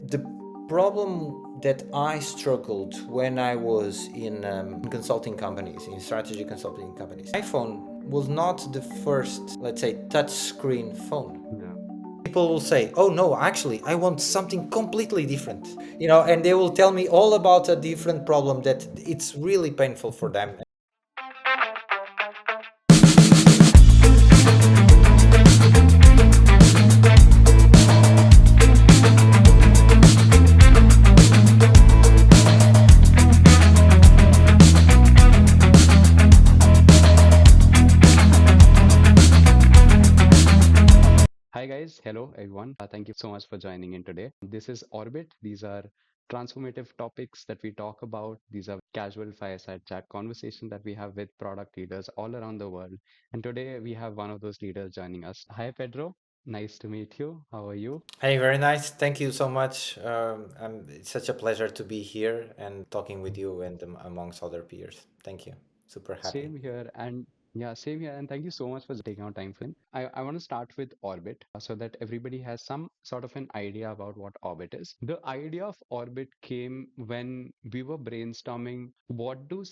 The problem that I struggled when I was in consulting companies, in strategy consulting companies, iPhone was not the first, let's say, touch screen phone. Yeah. People will say, oh no, actually I want something completely different, and they will tell me all about a different problem that it's really painful for them. Hi guys, hello everyone. Thank you so much for joining in today. This is Orbit. These are transformative topics that we talk about. These are casual fireside chat conversation that we have with product leaders all around the world. And today we have one of those leaders joining us. Hi Pedro, nice to meet you. How are you? Hey, very nice. Thank you so much. It's such a pleasure to be here and talking with you and amongst other peers. Thank you. Super happy. Same here. And yeah, same here. And thank you so much for taking out time for it. I want to start with Orbit so that everybody has some sort of an idea about what Orbit is. The idea of Orbit came when we were brainstorming what do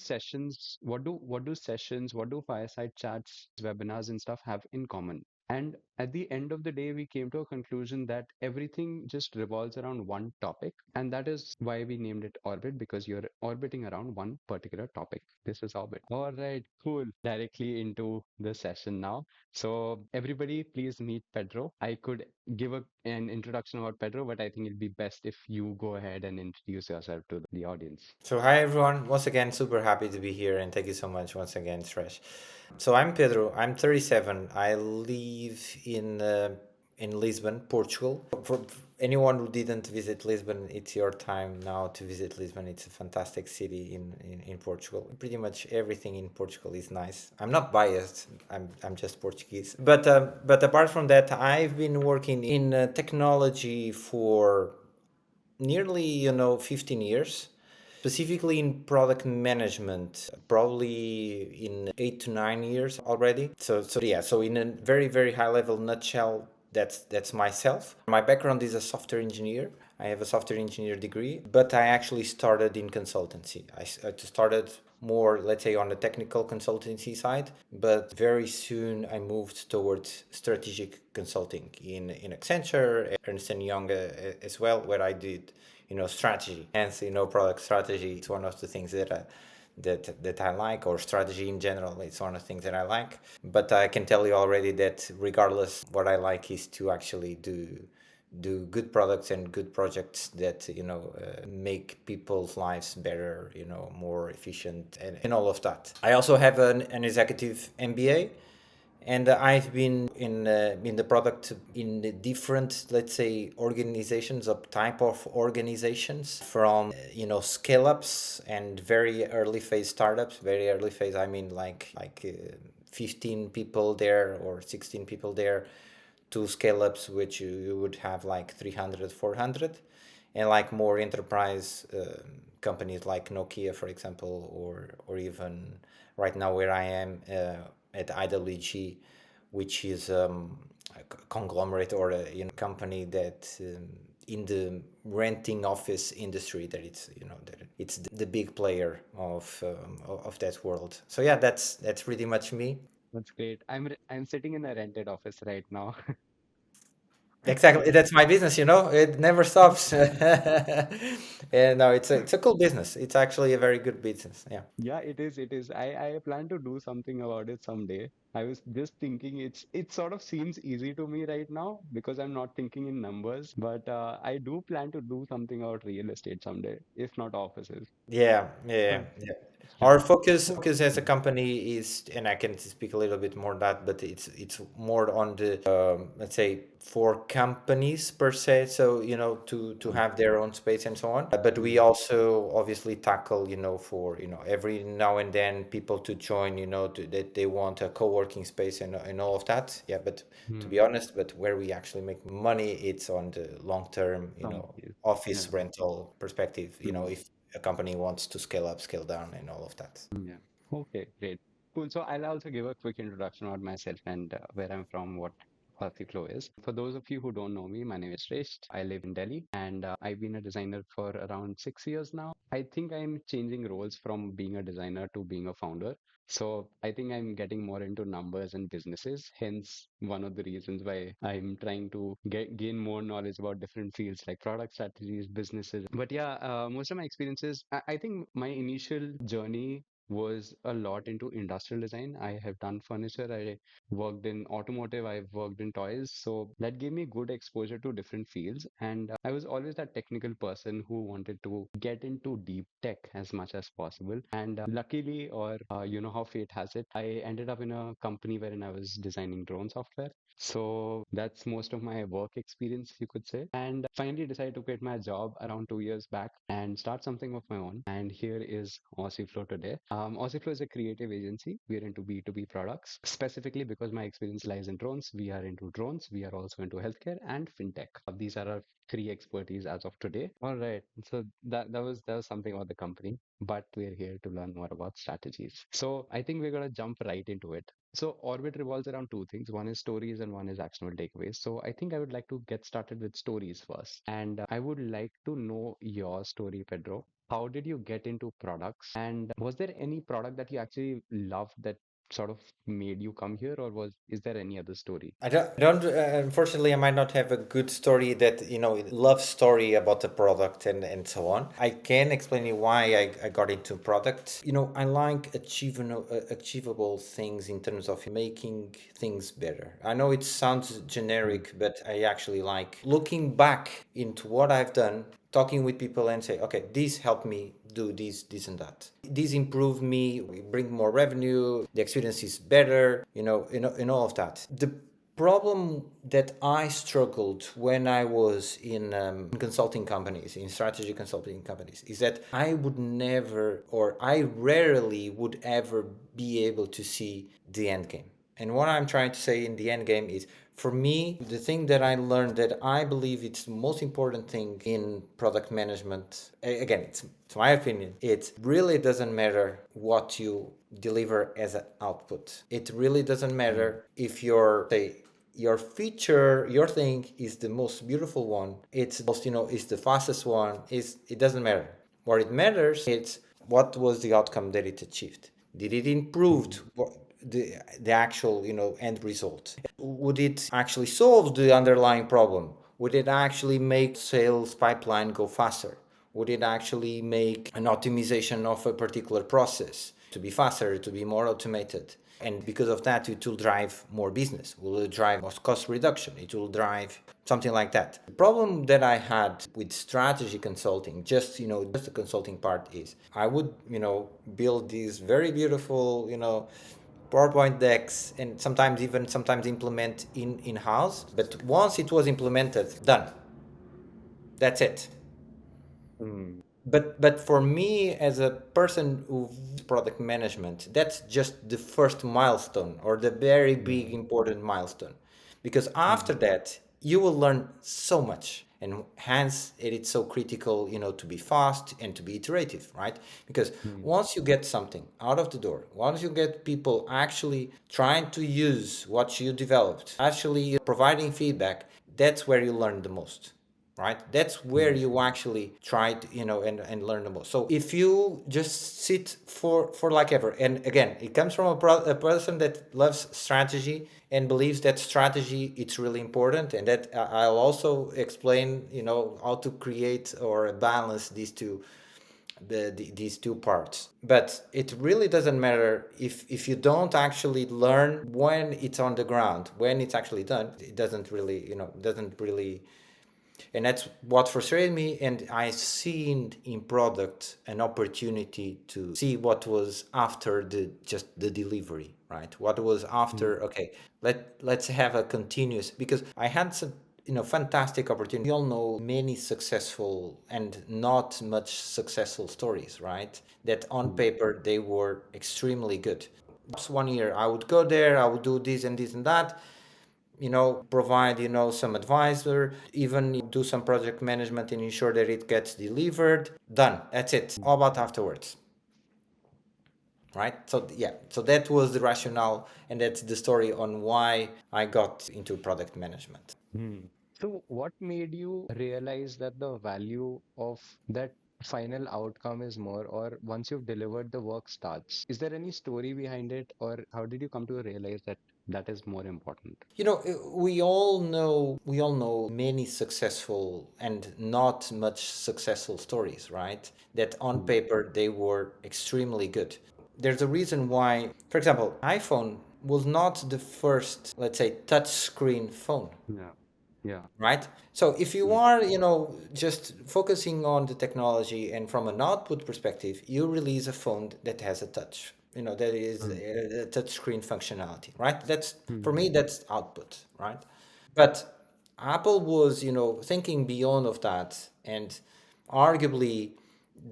fireside chats, webinars and stuff have in common. And at the end of the day, we came to a conclusion that everything just revolves around one topic. And that is why we named it Orbit, because you're orbiting around one particular topic. This is Orbit. All right, cool. Directly into the session now. So, everybody, please meet Pedro. I could give an introduction about Pedro, but I think it'd be best if you go ahead and introduce yourself to the audience. So, hi everyone. Once again, super happy to be here and thank you so much once again, Sresh. So, I'm Pedro. I'm 37. I live in Lisbon, Portugal. For anyone who didn't visit Lisbon, it's your time now to visit Lisbon. It's a fantastic city in Portugal. Pretty much everything in Portugal is nice. I'm not biased. I'm just Portuguese. But apart from that, I've been working in technology for nearly 15 years, specifically in product management, probably in 8 to 9 years already. So yeah, so in a very high level nutshell, that's myself. My background is a software engineer. I have a software engineer degree, but I actually started in consultancy. I started more, let's say, on the technical consultancy side, but very soon I moved towards strategic consulting in Accenture, Ernst& Young as well, where I did, strategy. Hence, product strategy is one of the things that I like, or strategy in general. It's one of the things that I like. But I can tell you already that regardless, what I like is to actually do good products and good projects that make people's lives better, more efficient, and all of that. I also have an executive MBA, and I've been in the product in the different, let's say, organizations, of type of organizations, from scale ups and very early phase startups. Very early phase, I mean, like 15 people there or 16 people there, to scale ups which you would have like 300, 400, and like more enterprise companies like Nokia, for example, or even right now where I am at IWG, which is a conglomerate, or a company that in the renting office industry, that it's the big player of that world. So yeah, that's pretty much me. That's great. I'm sitting in a rented office right now. Exactly, that's my business. It never stops. And no, it's a cool business. It's actually a very good business. Yeah. Yeah, it is. It is. I plan to do something about it someday. I was just thinking it sort of seems easy to me right now because I'm not thinking in numbers, but I do plan to do something about real estate someday, if not offices. Yeah, yeah, But yeah. yeah. Our focus as a company is, and I can speak a little bit more on that, but it's more on the let's say, for companies per se. So to have their own space and so on. But we also obviously tackle, for every now and then people to join, that they want a co-working space and all of that. Yeah, but to Hmm. be honest, but where we actually make money, it's on the long term, Companies. office Yeah. rental perspective. Hmm. If a company wants to scale up, scale down, and all of that. Yeah. Okay, great. Cool. So I'll also give a quick introduction about myself and where I'm from, what Osiflow is. For those of you who don't know me, my name is Shreshth. I live in Delhi and I've been a designer for around 6 years now. I think I'm changing roles from being a designer to being a founder. So I think I'm getting more into numbers and businesses. Hence, one of the reasons why I'm trying to gain more knowledge about different fields like product strategies, businesses. But yeah, most of my experiences, I think my initial journey was a lot into industrial design. I have done furniture. I worked in automotive, I've worked in toys. So that gave me good exposure to different fields. And I was always that technical person who wanted to get into deep tech as much as possible. And luckily, or you know how fate has it, I ended up in a company wherein I was designing drone software. So that's most of my work experience, you could say. And finally decided to quit my job around 2 years back and start something of my own. And here is Osiflow today. Osiflow is a creative agency. We're into B2B products. Specifically because my experience lies in drones, we are into drones. We are also into healthcare and fintech. These are our three expertise as of today. All right. So that was something about the company, but we're here to learn more about strategies. So I think we're gonna jump right into it. So Orbit revolves around two things. One is stories and one is actionable takeaways. So I think I would like to get started with stories first. And I would like to know your story, Pedro. How did you get into products? And was there any product that you actually loved that sort of made you come here, or is there any other story? Unfortunately, I might not have a good story that, love story about the product and so on. I can explain you why I got into product. I like achievable things in terms of making things better. I know it sounds generic, but I actually like looking back into what I've done, talking with people and say, okay, this helped me do this and that. This improved me, we bring more revenue, the experience is better, in all of that. The problem that I struggled when I was in consulting companies, in strategy consulting companies, is that I would never, or I rarely would ever be able to see the end game. And what I'm trying to say in the end game is, for me, the thing that I learned that I believe it's the most important thing in product management, again, it's my opinion, it really doesn't matter what you deliver as an output. It really doesn't Mm, matter if your feature, your thing is the most beautiful one, it's most, is the fastest one, it doesn't matter. What it matters is what was the outcome that it achieved. Did it improve mm, the actual, end result? Would it actually solve the underlying problem? Would it actually make sales pipeline go faster? Would it actually make an optimization of a particular process to be faster, to be more automated? And because of that, it will drive more business, will drive cost reduction, it will drive something like that. The problem that I had with strategy consulting, just the consulting part, is I would, build these very beautiful, PowerPoint decks, and sometimes implement in-house. But once it was implemented, done. That's it. mm, But for me, as a person who product management, that's just the first milestone, or the very big yeah. important milestone, because after Mm, that you will learn so much, and hence it is so critical, to be fast and to be iterative, right? Because mm, once you get something out of the door, once you get people actually trying to use what you developed, actually providing feedback, that's where you learn the most, right? That's where mm, you actually try to, and learn the most. So if you just sit for like ever, and again, it comes from a person that loves strategy and believes that strategy, it's really important, and that I'll also explain, how to create or balance these two parts. But it really doesn't matter if you don't actually learn when it's on the ground, when it's actually done. It doesn't really, doesn't really. And that's what frustrated me, and I seen in product an opportunity to see what was after the delivery, right? What was mm, after, okay, let's have a continuous, because I had some, fantastic opportunity. We all know many successful and not much successful stories, right? That on mm, paper they were extremely good. Perhaps 1 year I would go there, I would do this and that, provide, some advisor, even do some project management and ensure that it gets delivered. Done. That's it. mm. All about afterwards. right? So yeah, so that was the rationale, and that's the story on why I got into product management. Hmm. So, what made you realize that the value of that final outcome is more, or once you've delivered, the work starts? Is there any story behind it, or how did you come to realize that that is more important? You know, we all know many successful and not much successful stories, right? That on Hmm. paper they were extremely good. There's a reason why, for example, iPhone was not the first, let's say, touch screen phone, Yeah. Yeah. right? So if you Hmm. are, you know, just focusing on the technology and from an output perspective, you release a phone that has a touch, you know, that is Hmm. a touch screen functionality, right? That's, for Hmm. me, that's output, right? But Apple was, you know, thinking beyond of that, and arguably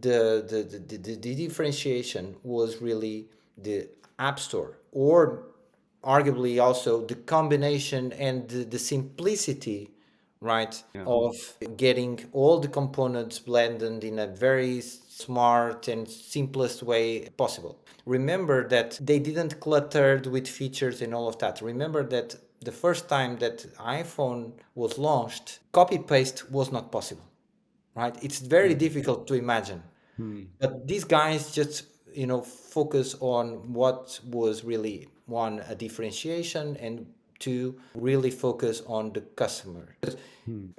the differentiation was really the App Store, or arguably also the combination and the simplicity, right, Yeah. of getting all the components blended in a very smart and simplest way possible. Remember that they didn't cluttered with features and all of that. Remember that the first time that iPhone was launched, copy paste was not possible, right? It's very Hmm. difficult to imagine. Hmm. But these guys just, you know, focus on what was really, one, a differentiation, and two, really focus on the customer. Hmm.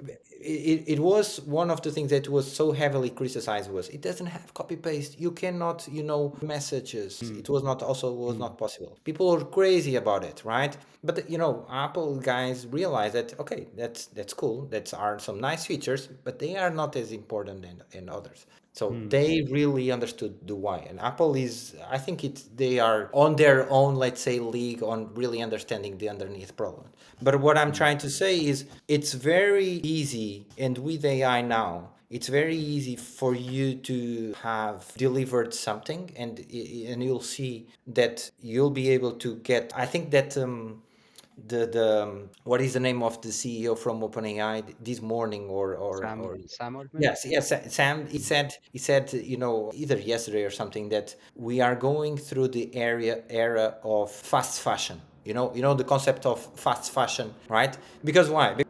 It was one of the things that was so heavily criticized, was it doesn't have copy paste, you cannot, you know, messages, Hmm. it was not, also was Hmm. not possible. People are crazy about it, right? But you know, Apple guys realize that, okay, that's cool, that's are some nice features, but they are not as important than others. So Hmm. they really understood the why. And Apple is, I think they are on their own, let's say, league on really understanding the underneath problem. But what I'm Hmm. trying to say is it's very easy, and with AI now, it's very easy for you to have delivered something, and you'll see that you'll be able to get, I think that the what is the name of the CEO from OpenAI this morning, or Sam Altman? yes, yes, Sam. He said, you know, either yesterday or something, that we are going through the era of fast fashion. You know the concept of fast fashion, right? Because why? Because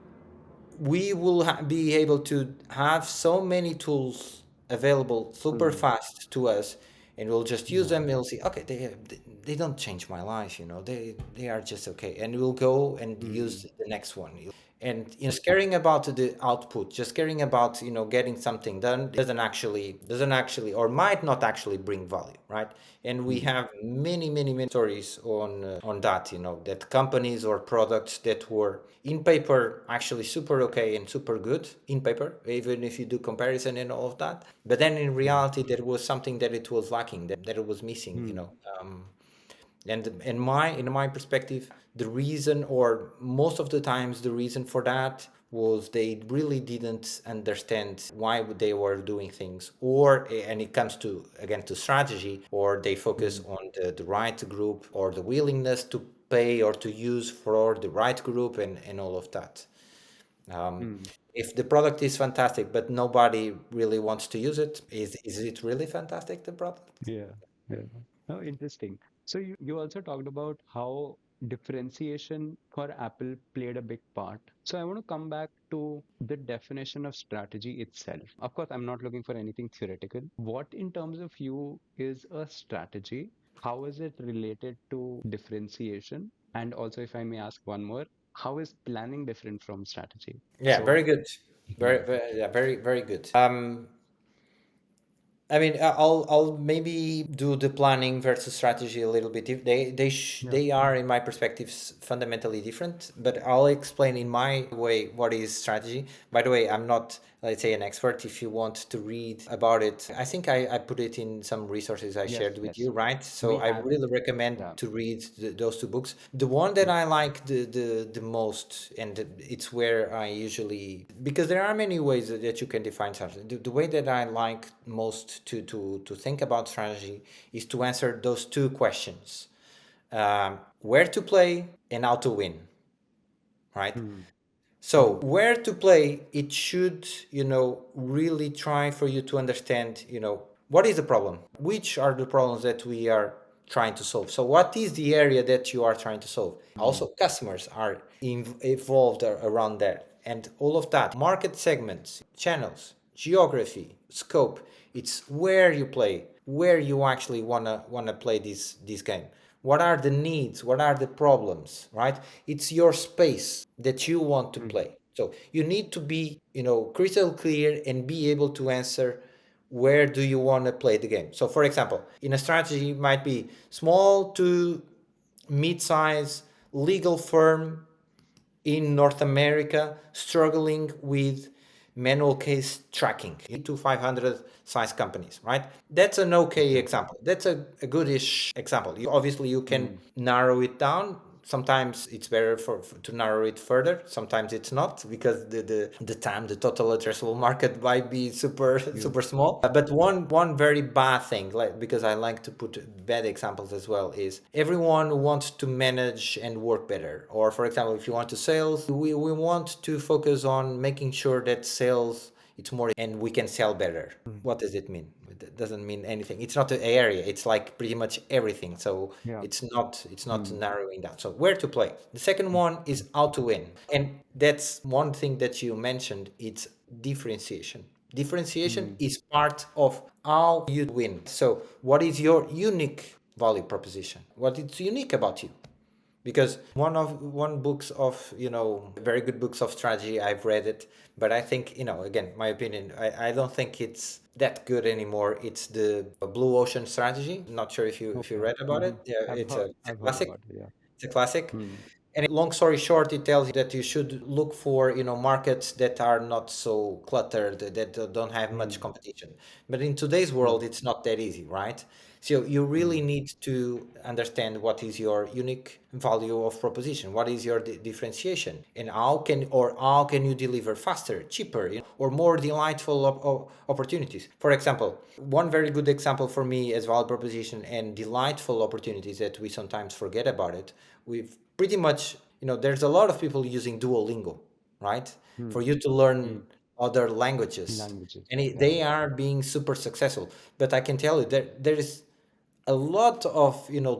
we will be able to have so many tools available super Hmm. fast to us, and we'll just use Yeah. them. We'll see, okay, they don't change my life, you know, they are just okay, and we'll go and Hmm. use the next one. And you know, just caring about the output, just caring about, you know, getting something done, doesn't actually or might not actually bring value, right? And we Hmm. have many stories on that, you know, that companies or products that were in paper actually super okay and super good in paper, even if you do comparison and all of that, but then in Hmm. reality there was something that it was lacking, that it was missing, you Hmm. know. And in my perspective, the reason, or most of the times the reason for that, was they really didn't understand why they were doing things, or, and it comes to, again, to strategy, or they focus Hmm. on the right group, or the willingness to pay or to use for the right group, and all of that. um, Hmm. if the product is fantastic but nobody really wants to use it, is it really fantastic, the product? Yeah. Yeah. Oh, interesting. So you also talked about how differentiation for Apple played a big part. So I want to come back to the definition of strategy itself. Of course, I'm not looking for anything theoretical. What, in terms of you, is a strategy? How is it related to differentiation? And also, if I may ask one more, how is planning different from strategy? Yeah, very So, good. hmm, Yeah, very good. I mean, I'll maybe do the planning versus strategy a little bit. yeah, They are, in my perspectives, fundamentally different. But I'll explain in my way what is strategy. By the way, I'm not, let's say, an expert. If you want to read about it, I think I put it in some resources I yes, shared with yes, you, right? So we I have, really recommend yeah, to read those two books. The one that hmm, I like the most, and it's where I usually, because there are many ways that you can define strategy. The way that I like most to think about strategy is to answer those two questions: where to play and how to win, right? hmm, So where to play, it should, you know, really try for you to understand, you know, what is the problem, which are the problems that we are trying to solve. So what is the area that you are trying to solve? Also, Mm. customers are evolved around that. And all of that, market segments, channels, geography, scope, it's where you play, where you actually wanna play this game. What are the needs? What are the problems? Right? It's your space that you want to Mm. play. So you need to be, crystal clear and be able to answer where do you want to play the game. So for example, in a strategy it might be small to mid-size legal firm in North America struggling with manual case tracking to 500 size companies, right? That's an okay Okay. example. That's a goodish example. Obviously, you can Mm. narrow it down. Sometimes it's better to narrow it further. Sometimes it's not because the total addressable market might be super super Huge. small. But one very bad thing, like because I like to put bad examples as well, is everyone wants to manage and work better. Or for example, if you want to sales, we want to focus on making sure that sales it's more and we can sell better. Mm. What does it mean? It doesn't mean anything. It's not an area. It's like pretty much everything. So Yeah. it's not Mm. narrowing down. So where to play? The second one is how to win. And that's one thing that you mentioned. It's differentiation. Differentiation Mm. is part of how you win. So what is your unique value proposition? What is unique about you? Because one books of very good books of strategy, I've read it, but I think again, my opinion, I don't think it's that good anymore. It's the blue ocean strategy. Not sure if you Okay. read about it. Hmm. Yeah, it's a I've heard classic. about it. Yeah. It's a classic. Mm. And long story short, it tells you that you should look for, markets that are not so cluttered, that don't have much Mm. competition. But in today's world, Mm. it's not that easy, right? So you really Mm. need to understand what is your unique value of proposition, what is your differentiation, and how can you deliver faster, cheaper, or more delightful opportunities. For example, one very good example for me as value proposition and delightful opportunities that we sometimes forget about it. We've pretty much, there's a lot of people using Duolingo, right? For Mm. you to learn Mm. other languages. Languages. And Yeah. they are being super successful. But I can tell you there is a lot of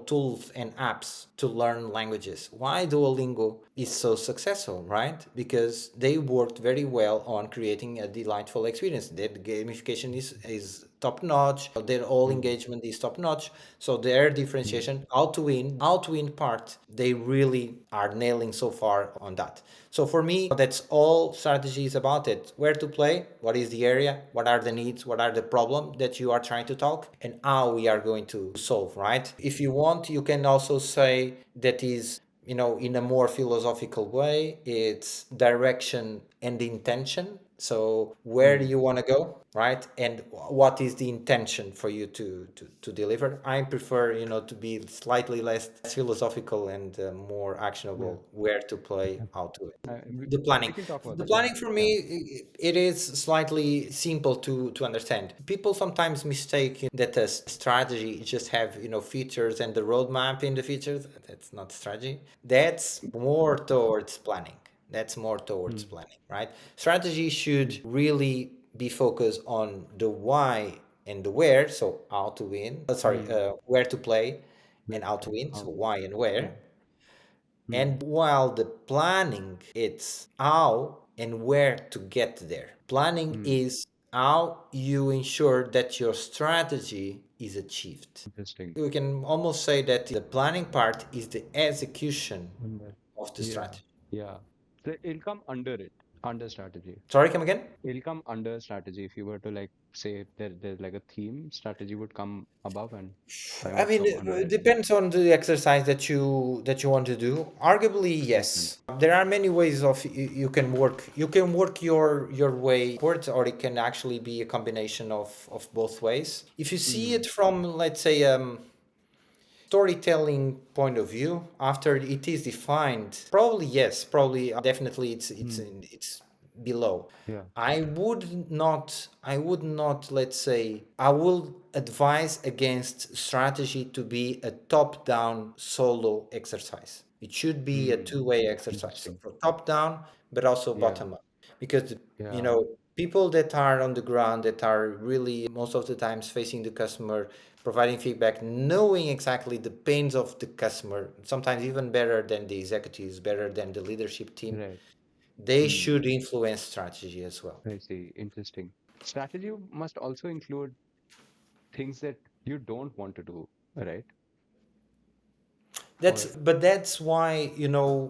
tools and apps to learn languages. Why Duolingo is so successful, right? Because they worked very well on creating a delightful experience. Their gamification is top notch. Their all Mm. engagement is top notch. So their Mm. differentiation, how to win part, they really are nailing so far on that. So for me, that's all strategies about it. Where to play, what is the area, what are the needs, what are the problem that you are trying to talk, and how we are going to solve, right? If you want, you can also say that is, in a more philosophical way, it's direction and intention. So where do Mm. you want to go, right? And what is the intention for you to deliver? I prefer, to be slightly less philosophical and more Yeah. actionable. Where to play, how to Uh, we, the we planning. can talk about The that. Yeah. planning for me, Yeah. it is slightly simple to understand. People sometimes mistake that a strategy just have features and the roadmap in the features. That's not strategy. That's more towards planning. That's more towards Mm. planning, right? Strategy should really be focused on the why and the where. So how to win. Sorry, Mm. where to play Where and to how to play? win. How So to why and where. Mm. Mm. And while the planning, it's how and where to get there. Planning Mm. is how you ensure that your strategy is achieved. Interesting. We can almost say that the planning part is the execution Wonder. of the Yeah. strategy. Yeah. So it'll come under it, under strategy. Sorry, come again? It'll come under strategy. If you were to like say there's like a theme, strategy would come above and planning I would mean, come under it it. depends on the exercise that you want to do. Arguably, Makes sense. yes. There are many ways of you can work. You can work your way towards, or it can actually be a combination of both ways. If you see Mm. it from, let's say, storytelling point of view, after it is defined, probably yes, probably definitely Mm. it's below. Yeah. I would not, let's say, I will advise against strategy to be a top-down solo exercise. It should be a Mm. two-way exercise. So Interesting. for top-down, but also Yeah. bottom-up. Because, you Yeah. know, People that are on the ground, that are really most of the times facing the customer, providing feedback, knowing exactly the pains of the customer, sometimes even better than the executives, better than the leadership team, Right. they Hmm. should influence strategy as well. I see. Interesting. Strategy must also include things that you don't want to do, right? That's Or but that's why,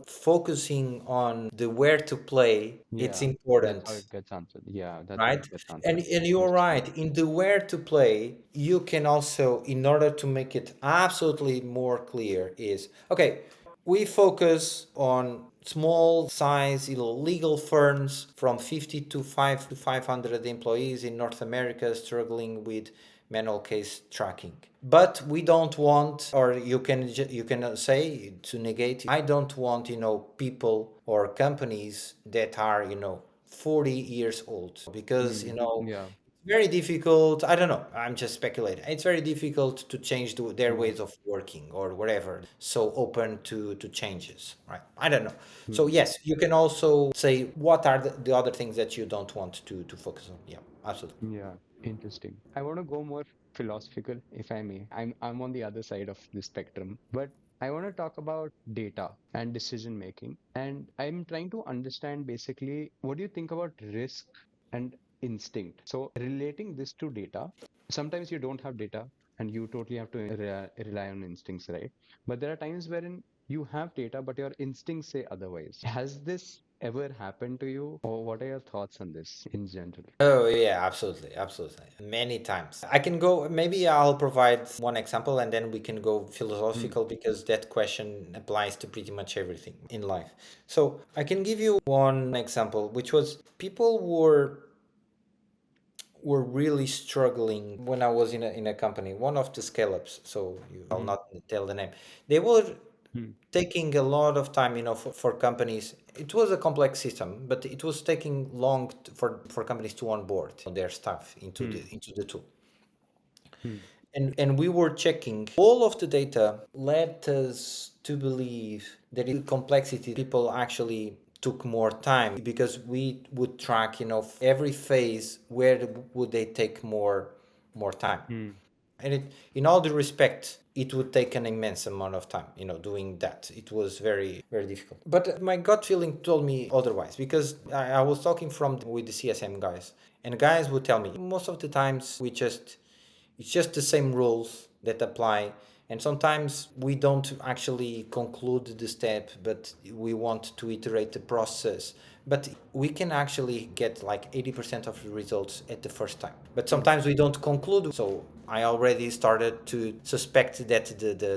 focusing on the where to play, it's yeah, that's how important, it gets answered. Yeah, that's how right? it gets And answered. and you're Interesting. right. In the where to play, you can also, in order to make it absolutely more clear, is okay. We focus on small size, legal firms from 50 to 500 employees in North America struggling with manual case tracking. But we don't want, or you can say to negate. I don't want people or companies that are 40 years old, because Hmm. Yeah. very difficult. I don't know. I'm just speculating. It's very difficult to change their Yeah. ways of working or whatever. So open to changes, right? I don't know. So Hmm. yes, you can also say what are the other things that you don't want to focus on. Yeah, absolutely. Yeah, interesting. I want to go more philosophical, if I may. I'm on the other side of the spectrum, but I want to talk about data and decision making. And I'm trying to understand basically what do you think about risk and instinct? So relating this to data, sometimes you don't have data and you totally have to rely on instincts, right? But there are times wherein you have data, but your instincts say otherwise. Has this ever happened to you, or what are your thoughts on this in general? Oh yeah, absolutely, absolutely. Many times. I can go. Maybe I'll provide one example, and then we can go Hmm. philosophical, because that question applies to pretty much everything in life. So I can give you one example, which was people were really struggling when I was in a company, one of the scale ups. So I'll Hmm. not tell the name. They were Hmm. taking a lot of time, for companies. It was a complex system, but it was taking long for companies to onboard their staff into the Hmm. into the tool. Hmm. And we were checking all of the data led us to believe that in complexity people actually took more time, because we would track every phase where would they take more time. Hmm. And in all the respect, it would take an immense amount of time, doing that. It was very, very difficult. But my gut feeling told me otherwise, because I was talking with the CSM guys, and guys would tell me most of the times it's just the same rules that apply. And sometimes we don't actually conclude the step, but we want to iterate the process. But we can actually get like 80% of the results at the first time. But Hmm. sometimes we don't conclude. So I already started to suspect that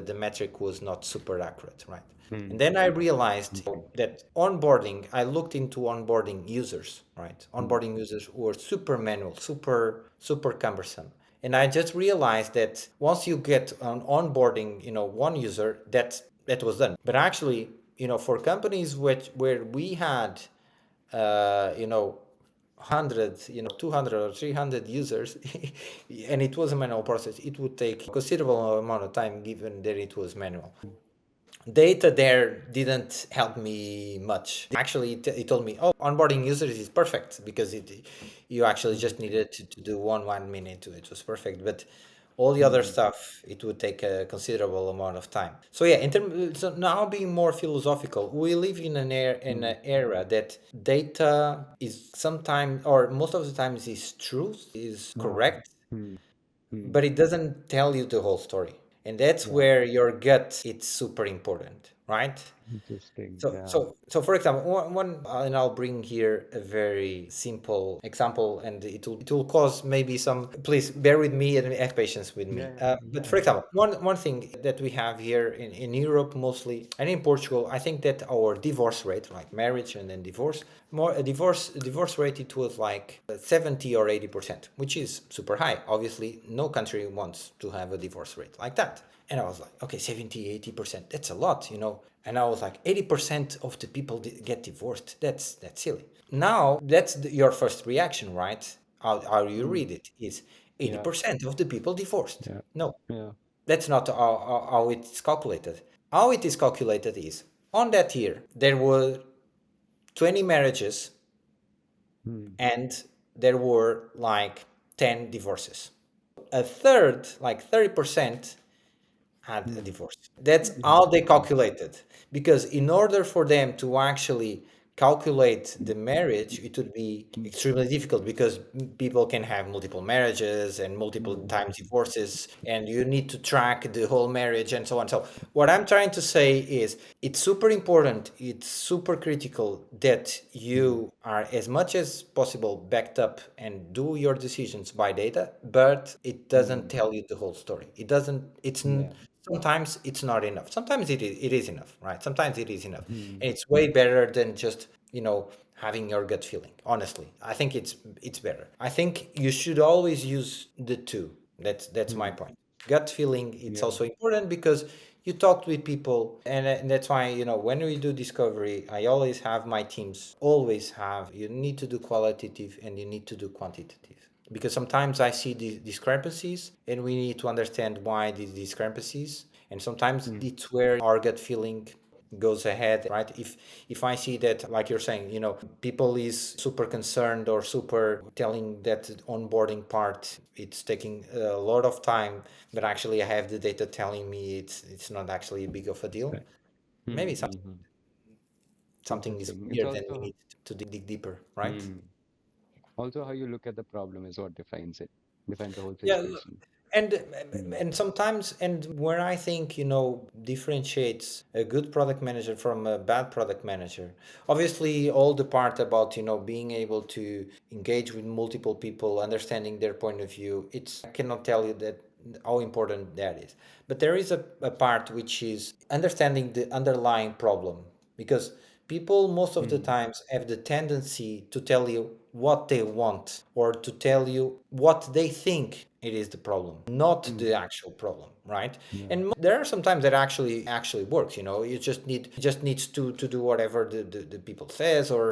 the metric was not super accurate, right? And Hmm. then I realized Okay. that onboarding, I looked into onboarding users, right? Hmm. Onboarding users were super manual, super cumbersome. And I just realized that once you get on onboarding, one user, that was done. But actually, for companies where we had, 100, 200 or 300 users, and it was a manual process, it would take a considerable amount of time, given that it was manual. Data there didn't help me much. Actually, it told me, oh, onboarding users is perfect, because you actually just Interesting. needed to do one minute. It was perfect. But all the other Hmm. stuff, it would take a considerable amount of time. So yeah, so now being more philosophical, we live in Hmm. an era that data is sometimes, or most of the times, is truth, is Ah. correct, Hmm. Hmm. but it doesn't tell you the whole story. And that's Yeah. where your gut, it's super important, right? Interesting. So, Yeah. so, so for example, and I'll bring here a very simple example, and it will cause maybe some. Please bear with me and have patience with Yeah. me. Yeah. But Yeah. for Yeah. example, one thing that we have here in Europe mostly, and in Portugal, I think that our divorce rate, like marriage and then divorce, more a divorce rate, it was like 70 or 80%, which is super high. Obviously, no country wants to have a divorce rate like that. And I was like, okay, 70, 80%, that's a lot. And I was like, 80% of the people get divorced. That's silly. Now, that's your first reaction, right? How you Hmm. read it is Yeah. 80% of the people divorced. Yeah. No, Yeah. that's not how it's calculated. How it is calculated is, on that year, there were 20 marriages, Hmm. and there were like 10 divorces. A third, like 30%, had a Hmm. divorce. That's how they Interesting. calculated. Because in order for them to actually calculate the marriage, it would be Hmm. extremely difficult because people can have multiple marriages and multiple times divorces, and you need to track the whole marriage and so on. So, what I'm trying to say is it's super important, it's super critical that Hmm. you are as much as possible backed up and do your decisions by data, but it doesn't Hmm. tell you the whole story. It doesn't, Yeah. sometimes it's not enough. Sometimes it is enough, right? Sometimes it is enough. Hmm. And it's way better than just, having your gut feeling. Honestly, I think it's better. I think you should always use the two. That's my Hmm. point. Gut feeling, it's Yeah. also important because you talked with people, and that's why, when we do discovery, I always have my teams always have, you need to do qualitative and you need to do quantitative, because sometimes I see the discrepancies and we need to understand why these discrepancies. And sometimes Hmm. it's where our gut feeling goes ahead, right? If I see that, like you're saying, people is super concerned or super telling that the onboarding part it's taking a lot of time, but actually I have the data telling me it's not actually a big of a deal. Right. Hmm. Maybe Hmm. Hmm. something is Interesting. It's weird and we also need to dig deeper, right? hmm. Also how you look at the problem is what defines it, defines the whole Yeah, situation. and Hmm. and sometimes, and where I think, differentiates a good product manager from a bad product manager. Obviously, all the part about, being able to engage with multiple people, understanding their point of view. I cannot tell you that how important that is. But there is a part which is understanding the underlying problem, because people most of the Hmm. times have the tendency to tell you what they want or to tell you what they think it is the problem, not Hmm. the actual problem, right? Yeah. And there are some times that actually works. You just needs to do whatever the people says, or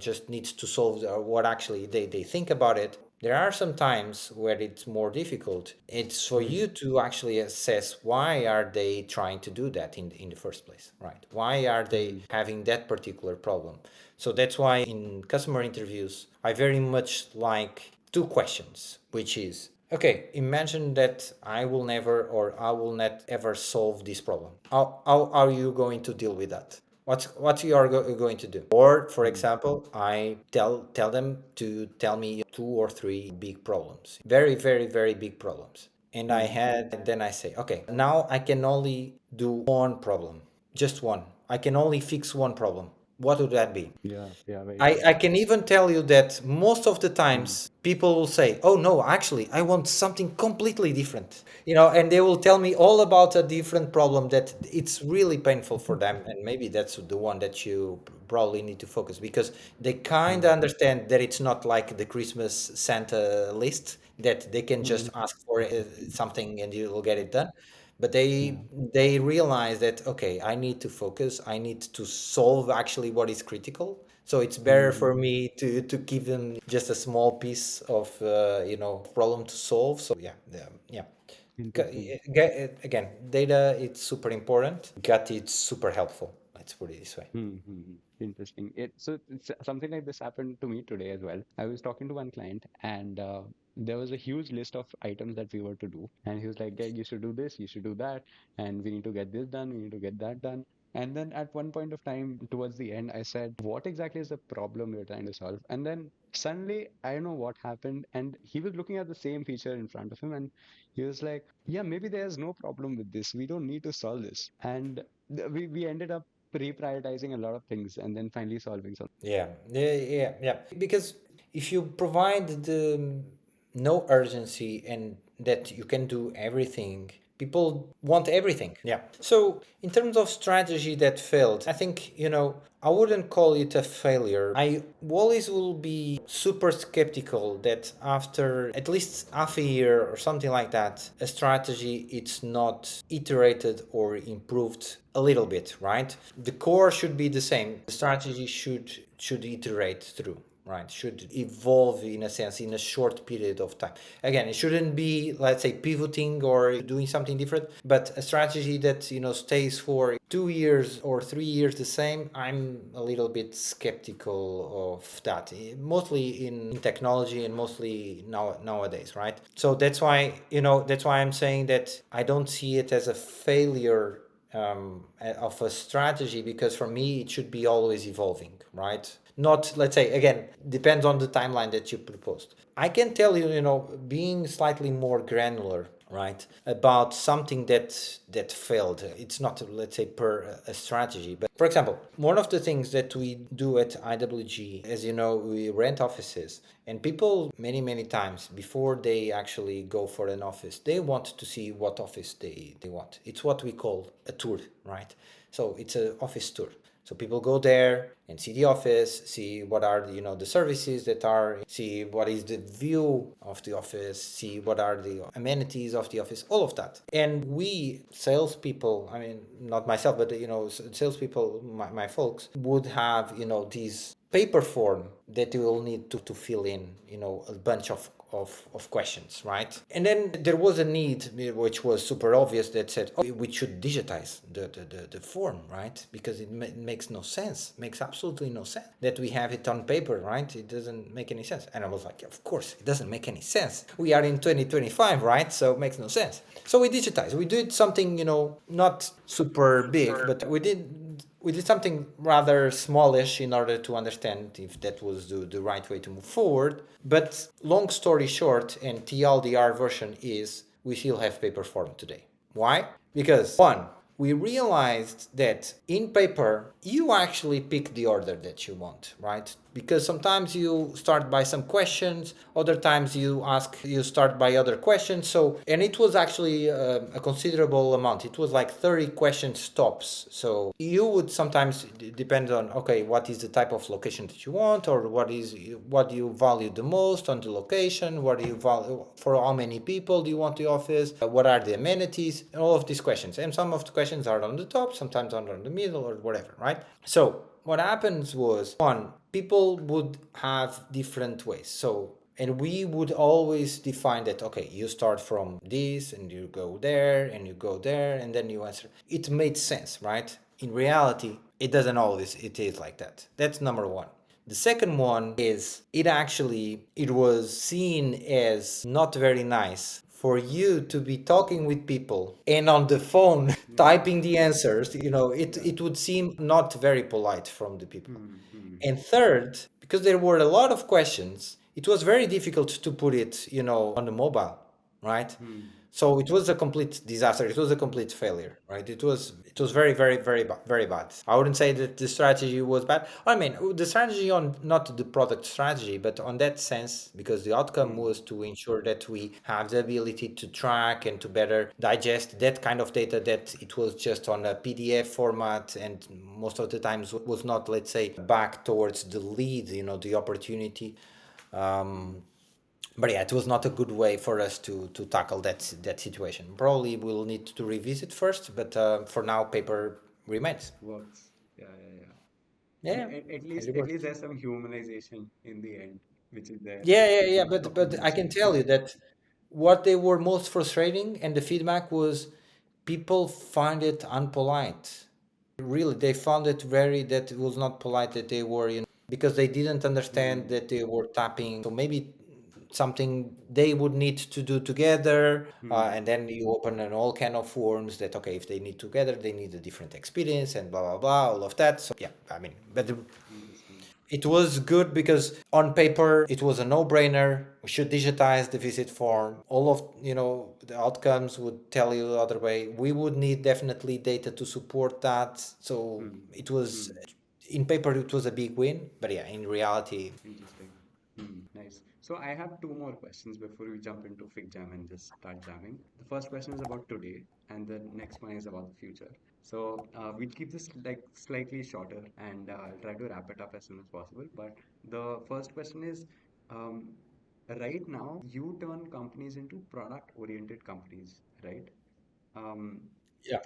just needs to solve what actually they think about it. There are some times where it's more difficult. It's for Hmm. you to actually assess why are they trying to do that in the first place, right? Why are they Hmm. having that particular problem? So that's why in customer interviews, I very much like two questions, which is, okay, imagine that I will never or I will not ever solve this problem. How are you going to deal with that? What you are going to do? Or, for Hmm. example, I tell them to tell me two or three big problems, very very very big problems, and Hmm. then I say, okay, now I can only do one problem, just one. I can only fix one problem. What would that be? Yeah. Yeah. Very I true. can even tell you that most of the Hmm. times people will say, oh no, actually, I want something completely different. And they will tell me all about a different problem that it's really painful for them. And maybe that's the one that you probably need to focus, because they kind Hmm. of understand that it's not like the Christmas Santa list that they can Hmm. just ask for something and you will get it done. But Yeah. they realize that, okay, I need to focus, I need to solve actually what is critical. So it's better Hmm. for me to give them just a small piece of problem to solve. So yeah, yeah, yeah. Interesting. Again, data, it's super important. Gut, it's super helpful. Let's put it this way. Mm-hmm. Interesting. It's something like this happened to me today as well. I was talking to one client, and there was a huge list of items that we were to do, and he was like, "Yeah, you should do this, you should do that, and we need to get this done, we need to get that done." And then at one point of time, towards the end, I said, "What exactly is the problem you're trying to solve?" And then suddenly, I don't know what happened, and he was looking at the same feature in front of him, and he was like, "Yeah, maybe there's no problem with this. We don't need to solve this." And we ended up reprioritizing a lot of things and then finally solving something. Yeah, yeah, yeah, yeah. Because if you provide the no urgency and that you can do everything, people want everything. Yeah. So in terms of strategy that failed, I think, I wouldn't call it a failure. I always will be super skeptical that after at least half a year or something like that, a strategy it's not iterated or improved a little bit, right? The core should be the same. The strategy should iterate through, right? Should evolve in a sense in a short period of time. Again, it shouldn't be, let's say, pivoting or doing something different, but a strategy that, stays for 2 years or 3 years the same. I'm a little bit skeptical of that, mostly in technology and mostly nowadays, right? So that's why I'm saying that I don't see it as a failure of a strategy, because for me it should be always evolving, right? Not, let's say, again, depends on the timeline that you proposed. I can tell you, being slightly more granular, right, about something that failed. It's not, let's say, per a strategy, but for example, one of the things that we do at IWG, as you know, we rent offices, and people many times before they actually go for an office, they want to see what office they want. It's what we call a tour, right? So it's an office tour. So people go there and see the office, see what are the services that are, see what is the view of the office, see what are the amenities of the office, all of that. And we salespeople, I mean, not myself, but salespeople, my folks would have these paper form that you will need to fill in, a bunch of questions, right? And then there was a need, which was super obvious, that said, oh, we should digitize the form, right? Because it makes no sense, makes absolutely no sense that we have it on paper, right? It doesn't make any sense. And I was like, of course, it doesn't make any sense. We are in 2025, right? So it makes no sense. So we digitized. We did something, not super big, but we did something rather smallish in order to understand if that was the right way to move forward. But long story short, and TLDR version is, we still have paper form today. Why? Because one, we realized that in paper, you actually pick the order that you want, right? Because sometimes you start by some questions, other times you start by other questions. So, and it was actually a considerable amount. It was like 30 questions tops. So you would sometimes depend on, okay, what is the type of location that you want, or what do you value the most on the location? What do you value, for how many people do you want the office? What are the amenities? And all of these questions. And some of the questions are on the top, sometimes are on the middle, or whatever, right? So what happens was, one, people would have different ways. So, and we would always define that, okay, you start from this and you go there and you go there and then you answer. It made sense, right? In reality, it doesn't always, it is like that. That's number one. The second one is, it was seen as not very nice for you to be talking with people and on the phone typing the answers. It would seem not very polite from the people. And third, because there were a lot of questions, it was very difficult to put it, on the mobile, right? So it was a complete disaster. It was a complete failure, right? It was very bad. I wouldn't say that the strategy was bad. I mean, the strategy, on not the product strategy, but on that sense, because the outcome was to ensure that we have the ability to track and to better digest that kind of data, that it was just on a PDF format, and most of the times was not, let's say, back towards the lead, the opportunity. But yeah, it was not a good way for us to tackle that situation. Probably we'll need to revisit first, but for now, paper remains. Works. Yeah, yeah, yeah. And Yeah, at it at least works. there's some humanization in the end, which is there Yeah. in But I can documentation. tell you that what they were most frustrating, and the feedback was, people find it unpolite. Really, they found it that it was not polite, that they were, because they didn't understand that they were tapping. So maybe something they would need to do together, and then you open an all kind of forms that, okay, if they need together, they need a different experience and blah blah blah, all of that. So yeah, I mean, but Interesting. it was good because on paper it was a no-brainer. We should digitize the visit form. All of the outcomes would tell you the other way. We would need definitely data to support that. So it was, in paper it was a big win, but yeah, in reality, Interesting. Nice. So I have two more questions before we jump into FigJam and just start jamming. The first question is about today, and the next one is about the future. So we'll keep this like slightly shorter, and I'll try to wrap it up as soon as possible. But the first question is, um, right now you turn companies into product-oriented companies, right? Um, yeah.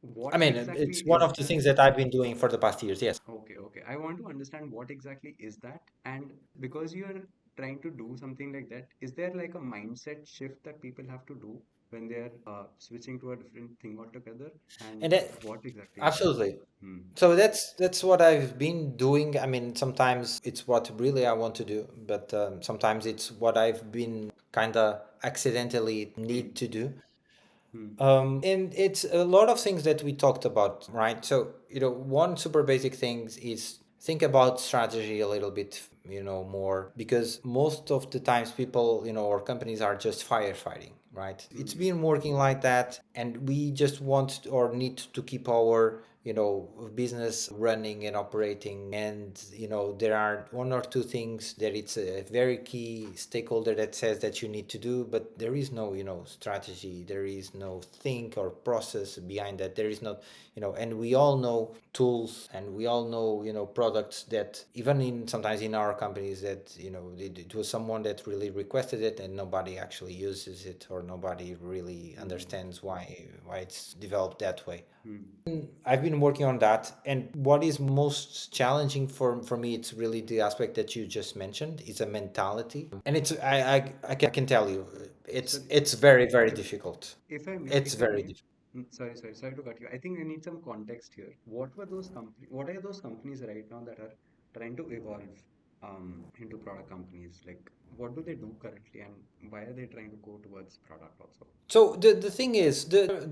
I What mean, exactly it's one is of the that? things that I've been doing for the past years. Yes. Okay, okay. I want to understand what exactly is that. And because you're trying to do something like that, is there like a mindset shift that people have to do when they're switching to a different thing altogether? And And that, what exactly is that? absolutely. Hmm. So that's what I've been doing. I mean, sometimes it's what really I want to do, but sometimes it's what I've been kind of accidentally Hmm. need to do. Hmm. And it's a lot of things that we talked about, right? So, one super basic thing is think about strategy a little bit, more, because most of the times people, or companies are just firefighting, right? It's Hmm. been working like that, and we just want or need to keep our business running and operating. And there are one or two things that it's a very key stakeholder that says that you need to do, but there is no strategy, there is no think or process behind that. There is not, and we all know tools, and we all know products that even in sometimes in our companies that it was someone that really requested it and nobody actually uses it, or nobody really Hmm. understands why it's developed that way. Hmm. I've been working on that, and what is most challenging for me, it's really the aspect that you just mentioned. It's a mentality, and it's I can tell you, So, it's very very difficult. It's if I very may, difficult. sorry to cut you. I think I need some context here. What are those companies right now that are trying to evolve into product companies? Like, what do they do currently, and why are they trying to go towards product also? So the thing is,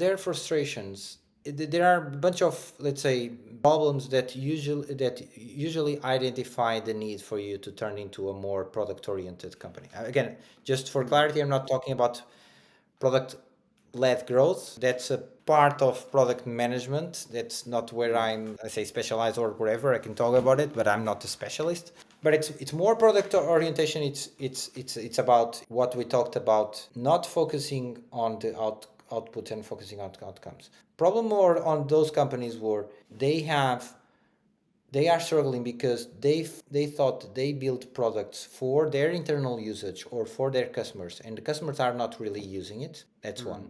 their frustrations. There are a bunch of, let's say, problems that usually identify the need for you to turn into a more product oriented company. Again, just for Hmm. clarity, I'm not talking about product led growth. That's a part of product management. That's not where Hmm. I say, specialized or whatever. I can talk about it, but I'm not a specialist. But it's more product orientation. It's about what we talked about, not focusing on the output and focusing on outcomes. Problem more on those companies where they are struggling because they thought they built products for their internal usage or for their customers, and the customers are not really using it. That's one.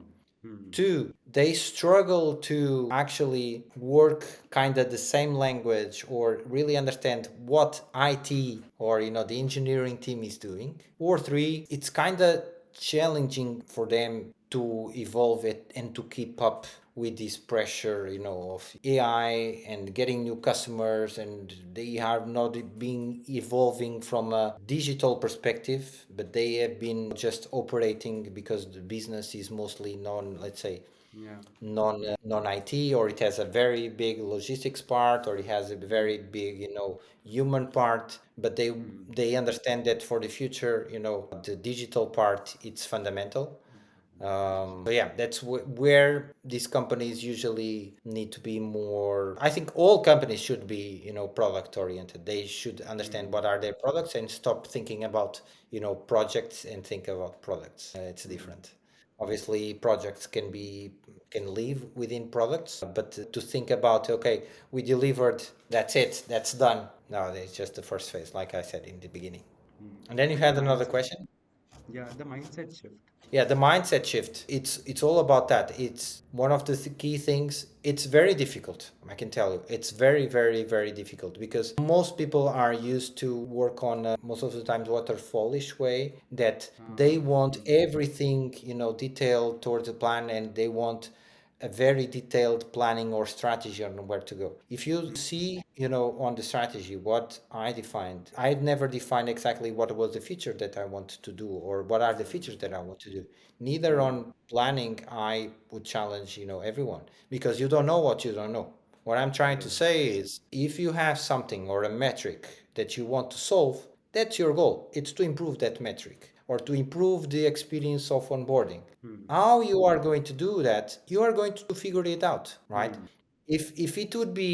Hmm. Hmm. Two, they struggle to actually work kind of the same language or really understand what IT or the engineering team is doing. Or three, it's kind of challenging for them to evolve it and to keep up with this pressure, of AI and getting new customers, and they have not been evolving from a digital perspective, but they have been just operating because the business is mostly let's say, Yeah. non IT, or it has a very big logistics part, or it has a very Hmm. big human part, but they Hmm. they understand that for the future, the digital part, it's fundamental. So yeah, that's where these companies usually need to be more. I think all companies should be, product oriented. They should understand what Hmm. are their products and stop thinking about, projects and think about products. It's Hmm. different. Obviously, projects can live within products, but to think about, okay, we delivered, that's it, that's done. No, it's just the first phase, like I said in the beginning. Hmm. And then you And the had another mindset, question. yeah, the mindset shift. Yeah, the mindset shift. It's all about that. It's one of the key things. It's very difficult. I can tell you, it's very very very difficult because most people are used to work on most of the times waterfallish way, that they want Hmm. everything detailed towards a plan, and they want a very detailed planning or strategy on where to go. If you Hmm. see, on the strategy, what I defined, I've never defined exactly what was the feature that I want to do or what are the features that I want to do. Neither Hmm. on planning I would challenge, everyone, because you don't know what you don't know. What I'm trying to Right. say is, if you have something or a metric that you want to solve, that's your goal. It's to improve that metric or to improve the experience of onboarding. Hmm. How you are going to do that, you are going to figure it out, right? Hmm. If it would be,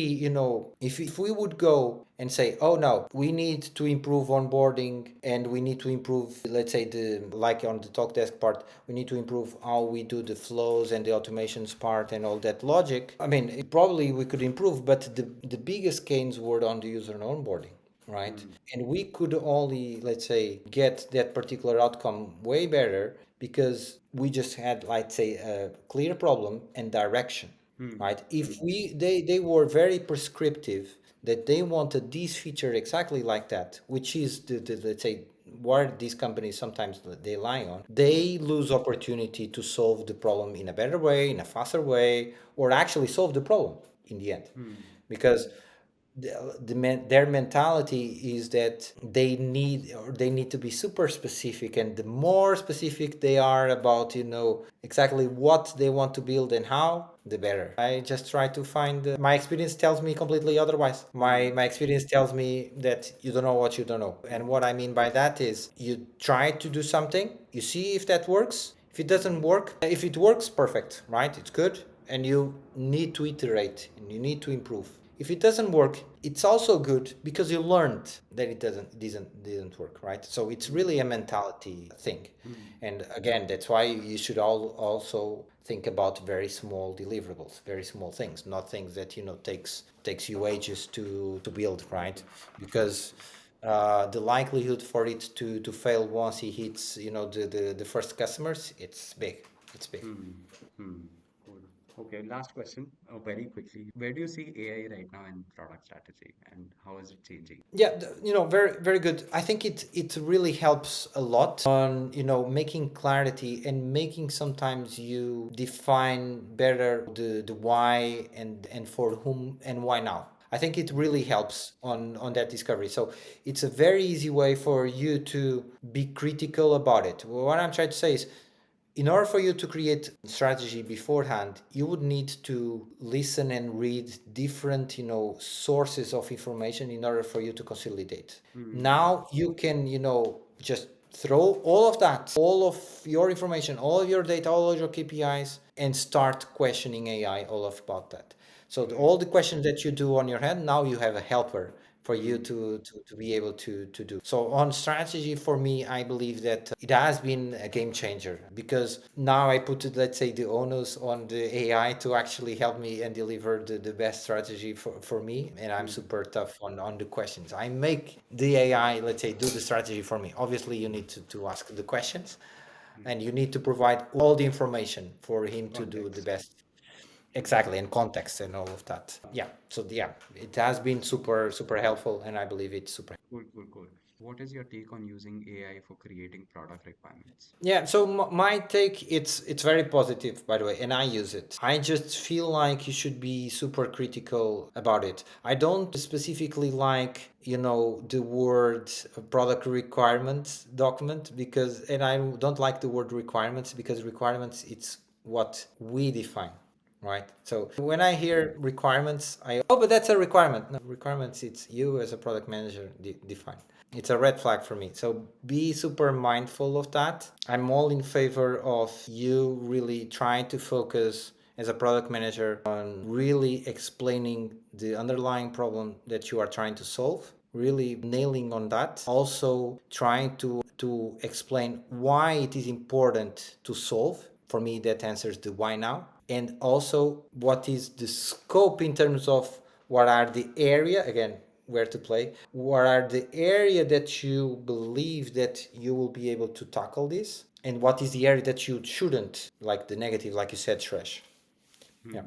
if we would go and say, oh no, we need to improve onboarding, and we need to improve, let's say, the like on the talk desk part, we need to improve how we do the flows and the automations part and all that logic. I mean, probably we could improve, but the biggest gains were on the user and onboarding, right? Hmm. And we could only, let's say, get that particular outcome way better because we just had, let's say, a clear problem and direction. right? If they were very prescriptive that they wanted this feature exactly like that, which is let's say what these companies sometimes they lie on, they lose opportunity to solve the problem in a better way, in a faster way, or actually solve the problem in the end, because their mentality is that they need to be super specific, and the more specific they are about exactly what they want to build and how, the better. I just try to find my experience tells me completely otherwise. My experience tells me that you don't know what you don't know, and what I mean by that is you try to do something, you see if that works. If it doesn't work, if it works, perfect, right? It's good, and you need to iterate and you need to improve. If it doesn't work, it's also good because you learned that it didn't work, right? So it's really a mentality thing. And again, that's why you should also think about very small deliverables, very small things, not things that takes you ages to build, right? Because the likelihood for it to fail once he hits the first customers, it's big. It's big. Hmm. Cool. Okay, last question, very quickly. Where do you see AI right now in product strategy, and how is it changing? Yeah, very very good. I think it really helps a lot on making clarity and making sometimes you define better the why and for whom and why now. I think it really helps on that discovery. So it's a very easy way for you to be critical about it. What I'm trying to say is, in order for you to create strategy beforehand, you would need to listen and read different sources of information in order for you to consolidate. Now you can just throw all of that, all of your information, all of your data, all of your KPIs, and start questioning AI all of about that. So all the questions that you do on your head, now you have a helper for you to be able to do. So on strategy, for me, I believe that it has been a game changer, because now I put, let's say, the onus on the AI to actually help me and deliver the best strategy for me. And I'm super tough on the questions. I make the AI, let's say, do the strategy for me. Obviously, you need to ask the questions, and you need to provide all the information for him to do the Context. best. Exactly, and context and all of that. Yeah. So yeah, it has been super super helpful, and I believe it's super. Cool, cool, cool. What is your take on using AI for creating product requirements? Yeah. So my take, it's very positive, by the way, and I use it. I just feel like you should be super critical about it. I don't specifically like the word product requirements document, because, and I don't like the word requirements, because requirements, it's what we define, right? So when I hear requirements, oh, but that's a requirement. No, requirements, it's you as a product manager define. It's a red flag for me. So be super mindful of that. I'm all in favor of you really trying to focus as a product manager on really explaining the underlying problem that you are trying to solve, really nailing on that. Also trying to explain why it is important to solve. For me, that answers the why now. And also what is the scope in terms of what are the area, again, where to play, what are the area that you believe that you will be able to tackle this, and what is the area that you shouldn't, like the negative, like you said, Shresh. Yeah.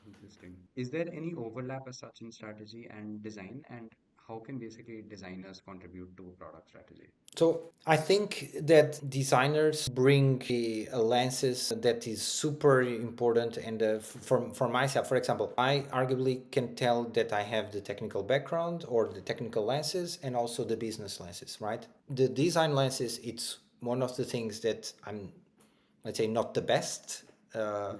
Interesting. Is there any overlap as such in strategy and design? And how can basically designers contribute to product strategy? So I think that designers bring a lenses that is super important, and for myself, for example, I arguably can tell that I have the technical background or the technical lenses and also the business lenses, right? The design lenses, it's one of the things that I'm, let's say, not the best Hmm.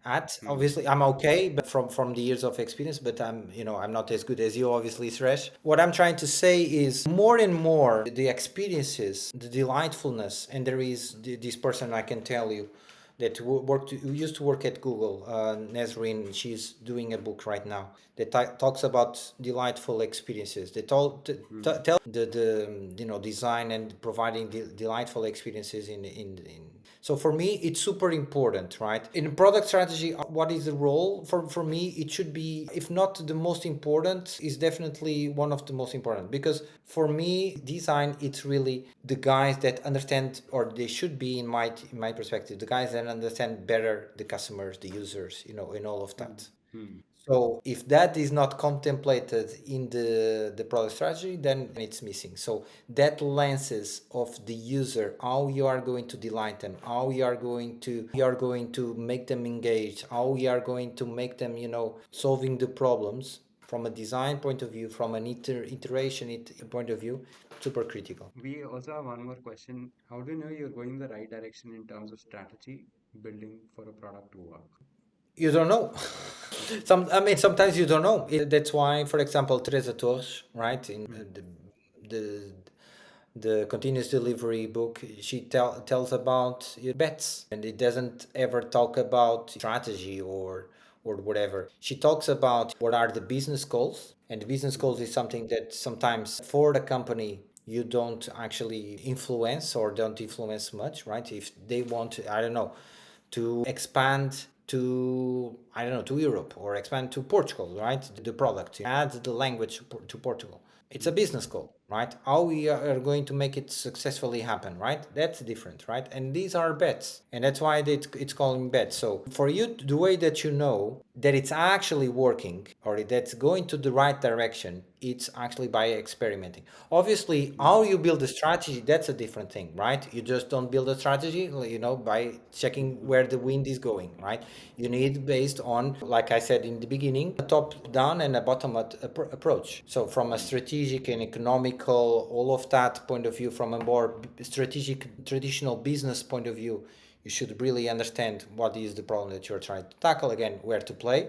at. Hmm. Obviously, I'm okay, but from the years of experience, but I'm not as good as you, obviously, Suresh. What I'm trying to say is, more and more the experiences, the delightfulness, and there is this person, I can tell you, that who used to work at Google, Nesrin. She's doing a book right now that talks about delightful experiences. They tell the design and providing delightful experiences in So for me, it's super important, right? In product strategy, what is the role? For me, it should be, if not the most important, is definitely one of the most important. Because for me, design, it's really the guys that understand, or they should be, in my perspective, the guys that understand better the customers, the users, in all of that. So if that is not contemplated in the product strategy, then it's missing. So that lenses of the user, how you are going to delight them, how you are going to make them engage, how you are going to make them, solving the problems from a design point of view, from an iteration point of view, super critical. We also have one more question. How do you know you're going the right direction in terms of strategy, building for a product to work? You don't know. Sometimes you don't know. That's why, for example, Teresa Torres, right, in the the continuous delivery book, she tells about bets, and it doesn't ever talk about strategy or whatever. She talks about what are the business goals, and the business goals is something that sometimes for the company you don't actually influence or don't influence much, right? If they want, I don't know, to expand to, I don't know, to Europe, or expand to Portugal, right? The product, add the language to Portugal. It's a business goal, right? How we are going to make it successfully happen, right? That's different, right? And these are bets, and that's why it's calling bets. So for you, the way that you know that it's actually working, or that's going to the right direction, it's actually by experimenting. Obviously, how you build a strategy, that's a different thing, right? You just don't build a strategy, by checking where the wind is going, right? You need based on, like I said in the beginning, a top down and a bottom up approach. So from a strategic and economical, all of that point of view, from a more strategic, traditional business point of view, you should really understand what is the problem that you're trying to tackle. Again, where to play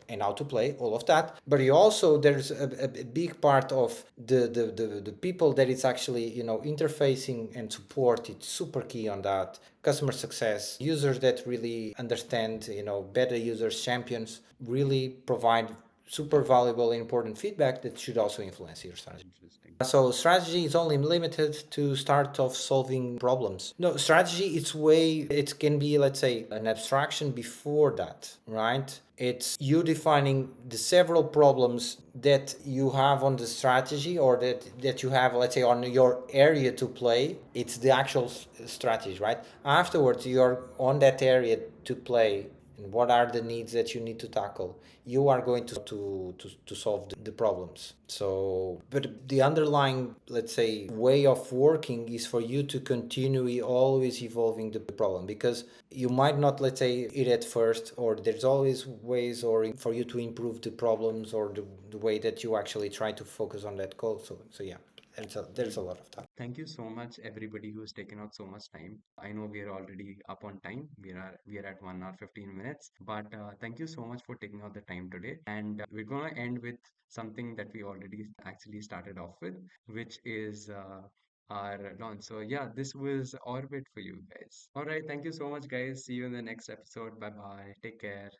and how to play, all of that. But you also, there's a big part of the people that it's actually, interfacing and support. It's super key on that. Customer success, users that really understand, better users, champions, really provide super valuable and important feedback that should also influence your strategy. Interesting. So strategy is only limited to start of solving problems. No, strategy, it can be, let's say, an abstraction before that, right? It's you defining the several problems that you have on the strategy, or that you have, let's say, on your area to play. It's the actual strategy, right? Afterwards, you're on that area to play, and what are the needs that you need to tackle. You are going to solve the problems. So, but the underlying, let's say, way of working is for you to continually always evolving the problem, because you might not, let's say, it at first, or there's always ways or for you to improve the problems, or the way that you actually try to focus on that goal. So yeah, there's a lot of that. Thank you so much, everybody who's taken out so much time. I know we are already up on time. We are at 1 hour 15 minutes. But thank you so much for taking out the time today. And we're gonna end with something that we already actually started off with, which is our launch. So yeah, this was Orbit for you guys. All right, thank you so much, guys. See you in the next episode. Bye bye. Take care.